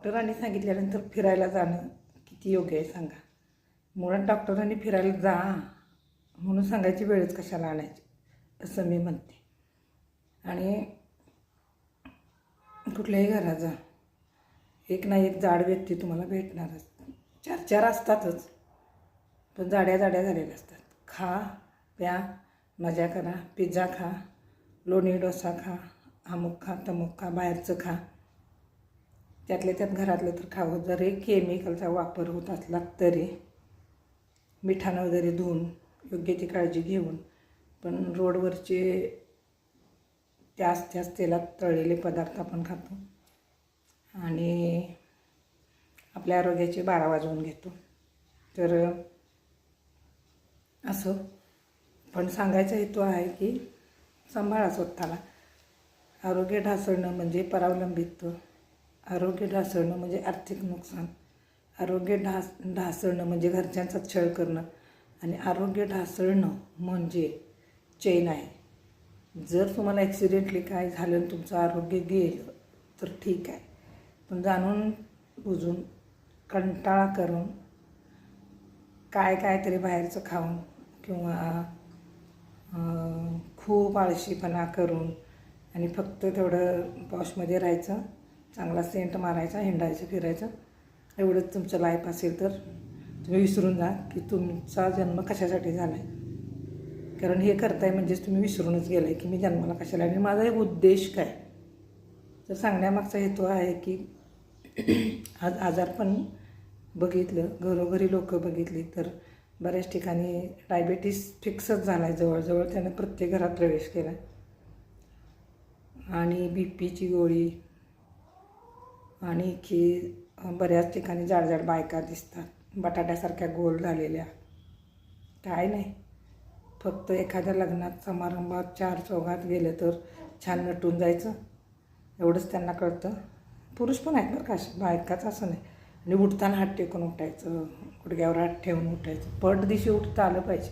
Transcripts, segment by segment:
डॉक्टरांनी सांगितल्यानंतर फिरायला जाणं किती योग्य आहे सांगा. मुळात डॉक्टरांनी फिरायला जा म्हणून सांगायची वेळच कशाला आणायची असं मी म्हणते. आणि कुठल्याही घरात जा, एक ना एक जाड व्यक्ती तुम्हाला भेटणारच. 4-4 असतातच, पण जाड्या झालेल्या असतात. खा प्या मजा करा, पिझ्झा खा, लोणी डोसा खा, अमुक खा तमुक खा, बाहेरचं खा, त्यातल्या त्यात घरातलं तर खावं. जरी केमिकलचा वापर होत असला तरी मिठानं वगैरे धुवून योग्य ती काळजी घेऊन. पण रोडवरचे त्याच तेलात तळलेले पदार्थ आपण खातो आणि आपल्या आरोग्याचे 12 वाजवून घेतो. तर असं पण सांगायचा हेतू आहे की सांभाळा स्वतःला. आरोग्य ढासळणं म्हणजे परावलंबित्व, आरोग्य ढासळणं म्हणजे आर्थिक नुकसान, आरोग्य ढासळणं म्हणजे घरच्यांचा छळ करणं, आणि आरोग्य ढासळणं म्हणजे चैन आहे. जर तुम्हाला ॲक्सिडेंटली काय झालं आणि तुमचं आरोग्य गेलं तर ठीक आहे, पण जाणून बुजून कंटाळा करून काहीतरी बाहेरचं खाऊन किंवा खूप आळशीपणा करून आणि फक्त तेवढं पॉशमध्ये राहायचं, चांगला सेंट मारायचा, हिंडायचं फिरायचं, एवढंच तुमचं लाईफ असेल तर तुम्ही विसरून जा की तुमचा जन्म कशासाठी झाला आहे. कारण हे करताय म्हणजेच तुम्ही विसरूनच गेलाय की मी जन्माला कशाला आणि माझा एक उद्देश काय. तर सांगण्यामागचा हेतू आहे की आज आजारपण बघितलं, घरोघरी लोक बघितली तर बऱ्याच ठिकाणी डायबेटीस फिक्सच झाला आहे. जवळजवळ त्यानं प्रत्येक घरात प्रवेश केला आहे. आणि बीपीची गोळी आणि की बऱ्याच ठिकाणी जाड बायका दिसतात, बटाट्यासारख्या गोल झालेल्या. काय नाही, फक्त एखाद्या लग्नात समारंभात 4 चौघात गेलं तर छान नटून जायचं, एवढंच त्यांना कळतं. पुरुष पण आहेत बरं का, बायकाच असं नाही. आणि उठताना हात टेकून उठायचं, गुडघ्यावर हात ठेवून उठायचं, पट दिशी उठता आलं पाहिजे.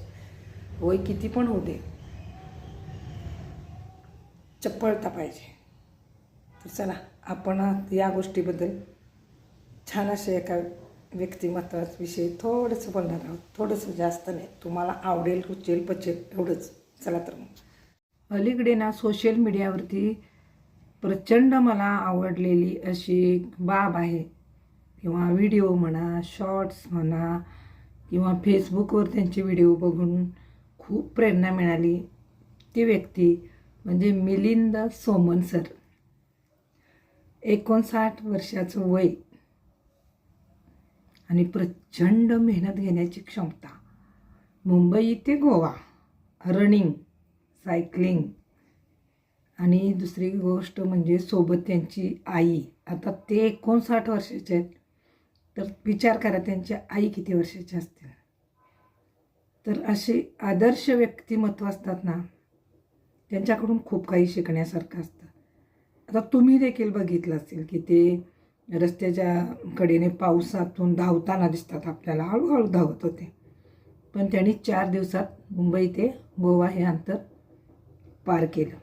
वय किती पण होऊ दे, चप्पळता पाहिजे. तर चला आपण या गोष्टीबद्दल छान असे एका व्यक्तिमत्वाविषयी थोडंसं बोलणार आहोत. थोडंसं, जास्त नाही, तुम्हाला आवडेल, रुचेल, पचेल एवढंच. चला तर मग. अलीकडे ना सोशल मीडियावरती प्रचंड मला आवडलेली अशी बाब आहे, किंवा व्हिडिओ म्हणा, शॉर्ट्स म्हणा, किंवा फेसबुकवर त्यांचे व्हिडिओ बघून खूप प्रेरणा मिळाली. ती व्यक्ती म्हणजे मिलिंद सोमन सर. 59 वर्षाचं वय आणि प्रचंड मेहनत घेण्याची क्षमता. मुंबई ते गोवा रनिंग, सायकलिंग, आणि दुसरी गोष्ट म्हणजे सोबत त्यांची आई. आता ते 59 वर्षाचे आहेत, तर विचार करा त्यांच्या आई किती वर्षाच्या असतील. तर असे आदर्श व्यक्तिमत्व असतात ना, त्यांच्याकडून खूप काही शिकण्यासारखं असतं. आता तुम्ही देखील बघितलं असेल की ते रस्त्याच्या कडेने पावसातून धावताना दिसतात आपल्याला, हळूहळू धावत होते. पण त्यांनी 4 दिवसात मुंबई ते गोवा हे अंतर पार केलं.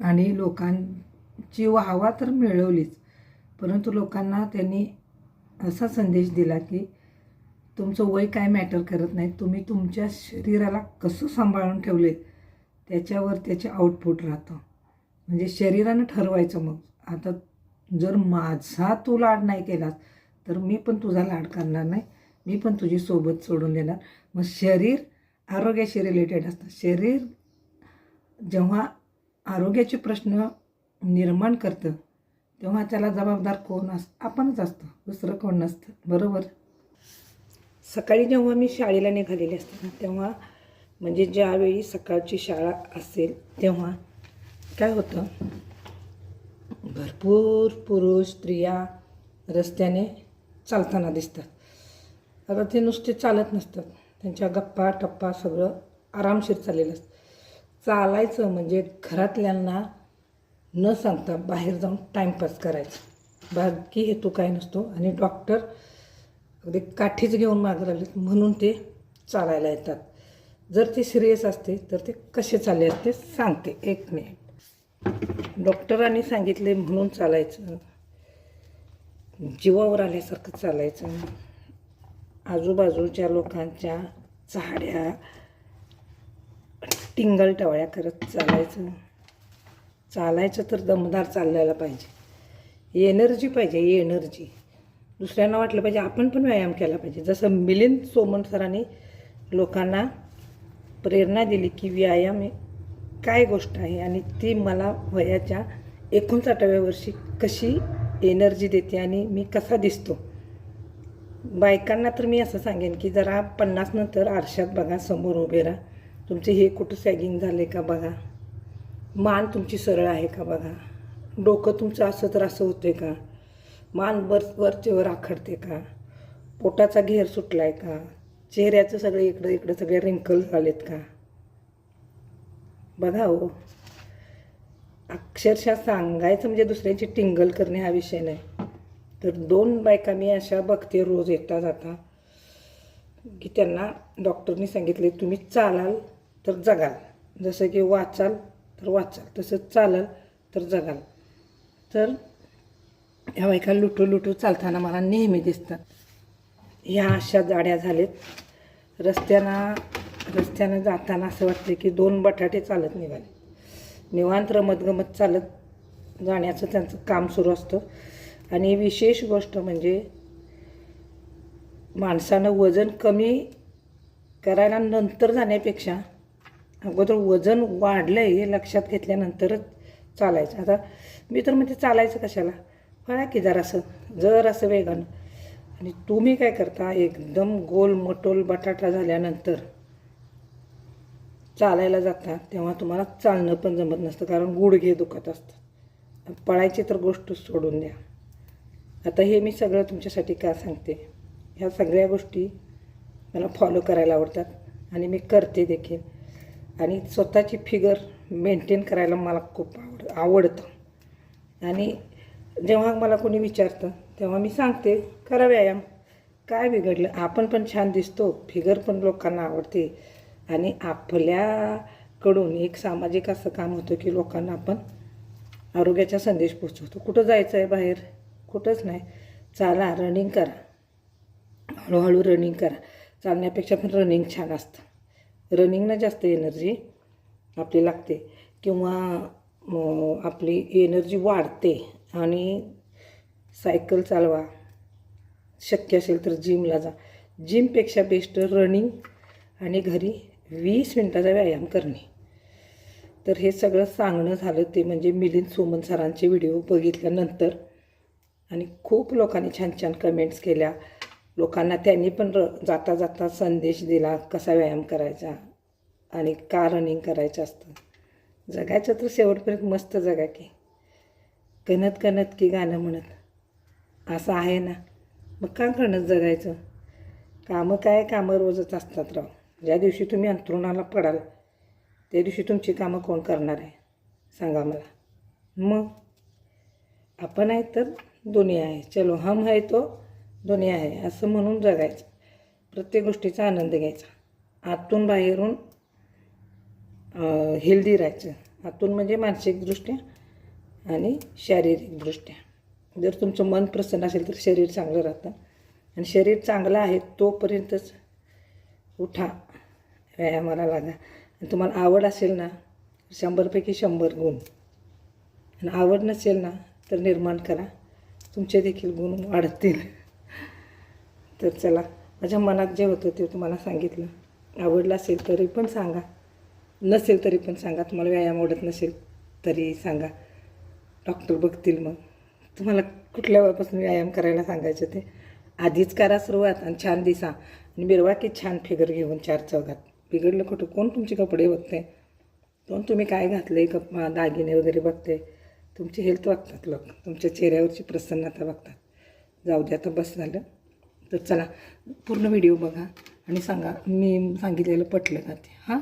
आणि लोकांची वाहवा तर मिळवलीच, परंतु लोकांना त्यांनी असा संदेश दिला की तुमचं वय काय मॅटर करत नाही, तुम्ही तुमच्या शरीराला कसं सांभाळून ठेवले त्याच्यावर त्याचे आउटपुट राहतं. म्हणजे शरीरानं ठरवायचं. मग आता जर माझा तू लाड नाही केलास तर मी पण तुझा लाड करणार नाही, मी पण तुझी सोबत सोडून देणार. मग शरीर आरोग्याशी रिलेटेड असतं. शरीर जेव्हा आरोग्याचे प्रश्न निर्माण करतं तेव्हा त्याला जबाबदार कोण आपणच असतो, दुसरं कोण नसतं, बरोबर. सकाळी जेव्हा मी शाळेला निघालेले असते ना, तेव्हा म्हणजे ज्यावेळी सकाळची शाळा असेल तेव्हा काय होतं, भरपूर पुरुष स्त्रिया रस्त्याने चालताना दिसतात. आता ते नुसते चालत नसतात, त्यांच्या गप्पा टप्पा सगळं आरामशीर चाललेलं असतं. चालायचं म्हणजे घरातल्यांना न सांगता बाहेर जाऊन टाईमपास करायचा, बाकी हेतू काय नसतो. आणि डॉक्टर अगदी काठीच घेऊन मागं लागले म्हणून ते चालायला येतात. जर ते सिरियस असते तर ते कसे चालले असते सांगते, 1 मिनिट. डॉक्टरांनी सांगितले म्हणून चालायचं, जीवावर आल्यासारखं चालायचं. आजूबाजूच्या लोकांच्या चाहड्या टिंगल टवळ्या करत चालायचं. चालायचं तर दमदार चाललेला पाहिजे. एनर्जी पाहिजे, एनर्जी. दुसऱ्यांना वाटलं पाहिजे आपण पण व्यायाम केला पाहिजे. जसं मिलिंद सोमण सरांनी लोकांना प्रेरणा दिली की व्यायाम काय गोष्ट आहे आणि ती मला वयाच्या 59व्या वर्षी कशी एनर्जी देते आणि मी कसा दिसतो. बायकांना तर मी असं सांगेन की जरा 50 नंतर आरशात बघा, समोर उभे राहा. तुमचे हे कुठं सॅगिंग झाले का बघा, मान तुमची सरळ आहे का बघा, डोकं तुमचं असं तर असं होते का, मान वरचेवर आखडते का, पोटाचा घेर सुटला आहे का, चेहऱ्याचं सगळे इकडं इकडं सगळे रिंकल झालेत का बघा. हो, अक्षरशः सांगायचं म्हणजे दुसऱ्यांची टिंगल करणे हा विषय नाही. तर 2 बायका मी अशा बघते रोज येता जाता की त्यांना डॉक्टरनी सांगितले तुम्ही चालाल तर जगाल, जसं की वाचाल तर वाचाल, तसंच चालाल तर जगाल. तर ह्या बायका लुटू चालताना मला नेहमी दिसतात. ह्या अशा जाड्या झालेत. रस्त्यानं जाताना असं वाटतं की 2 बटाटे चालत निघाले. निवांत रमतगमत चालत जाण्याचं त्यांचं काम सुरू असतं. आणि विशेष गोष्ट म्हणजे माणसानं वजन कमी करायला नंतर जाण्यापेक्षा अगोदर वजन वाढलं आहे हे लक्षात घेतल्यानंतरच चालायचं. आता मी तर म्हणते चालायचं कशाला, फळा की जरासं वेगानं. आणि तुम्ही काय करता, एकदम गोल मटोल बटाटा झाल्यानंतर चालायला जाता तेव्हा तुम्हाला चालणं पण जमत नसतं, कारण गुडघे दुखत असतात. पळायची तर गोष्ट सोडून द्या. आता हे मी सगळं तुमच्यासाठी का सांगते, ह्या सगळ्या गोष्टी मला फॉलो करायला आवडतात आणि मी करते देखील. आणि स्वतःची फिगर मेंटेन करायला मला खूप आवडतं. आणि जेव्हा मला कोणी विचारतं तेव्हा मी सांगते करा व्यायाम, काय बिघडलं. आपण पण छान दिसतो, फिगर पण लोकांना आवडते. आणि आपल्याकडून एक सामाजिक असं काम होतं की लोकांना आपण आरोग्याचा संदेश पोचवतो. कुठं जायचं आहे बाहेर, कुठंच नाही, चाला, रनिंग करा, हळूहळू रनिंग करा. चालण्यापेक्षा पण रनिंग छान असतं. रनिंगनं जास्त एनर्जी आपली लागते किंवा आपली एनर्जी वाढते. आणि सायकल चालवा, शक्य असेल तर जिमला जा. जिमपेक्षा बेस्ट रनिंग आणि घरी 20 मिनटाचा व्यायाम करणे. तर हे सगळं सांगणं झालं ते म्हणजे मिलिंद सोमण सरांचे व्हिडिओ बघितल्यानंतर. आणि खूप लोकांनी छान छान कमेंट्स केल्या. लोकांना त्यांनी पण जाता जाता संदेश दिला कसा व्यायाम करायचा आणि का रनिंग करायचं असतं. जगायचं तर शेवटपर्यंत मस्त जगा की, कणत की गाणं म्हणत असं आहे ना. मग का कणत जगायचं. कामं रोजच असतात राव. ज्या दिवशी तुम्ही अंथरुणाला पडाल त्या दिवशी तुमची कामं कोण करणार आहे सांगा मला. मग आपण आहे तर दुनिया आहे, चलो हम है तो दुनिया आहे असं म्हणून जगायचं. प्रत्येक गोष्टीचा आनंद घ्यायचा. आतून बाहेरून हेल्दी राहायचं. आतून म्हणजे मानसिकदृष्ट्या आणि शारीरिकदृष्ट्या. जर तुमचं मन प्रसन्न असेल तर शरीर चांगलं राहतं. आणि शरीर चांगलं आहे तोपर्यंतच उठा, व्यायामाला लागा. आणि तुम्हाला आवड असेल ना 100पैकी 100 गुण. आणि आवड नसेल ना तर निर्माण करा, तुमचे देखील गुण वाढतील. तर चला, माझ्या मनात जे होतं ते तुम्हाला सांगितलं. आवडलं असेल तरी पण सांगा, नसेल तरी पण सांगा. तुम्हाला व्यायाम आवडत नसेल तरी सांगा, डॉक्टर बघतील. मग तुम्हाला कुठल्या वेळापासून व्यायाम करायला सांगायचं ते आधीच करा सुरुवात आणि छान दिसा. आणि मिरवा की छान फिगर घेऊन 4 चौघात. बिघडलं कुठं, कोण तुमचे कपडे बघते, कोण तुम्ही काय घातले, दागिने वगैरे बघते. तुमची हेल्थ बघतात लोक, तुमच्या चेहऱ्यावरची प्रसन्नता बघतात. जाऊ द्या, आता बस झालं. तर चला, पूर्ण व्हिडिओ बघा आणि सांगा मी सांगितलेलं पटलं का ते. हां.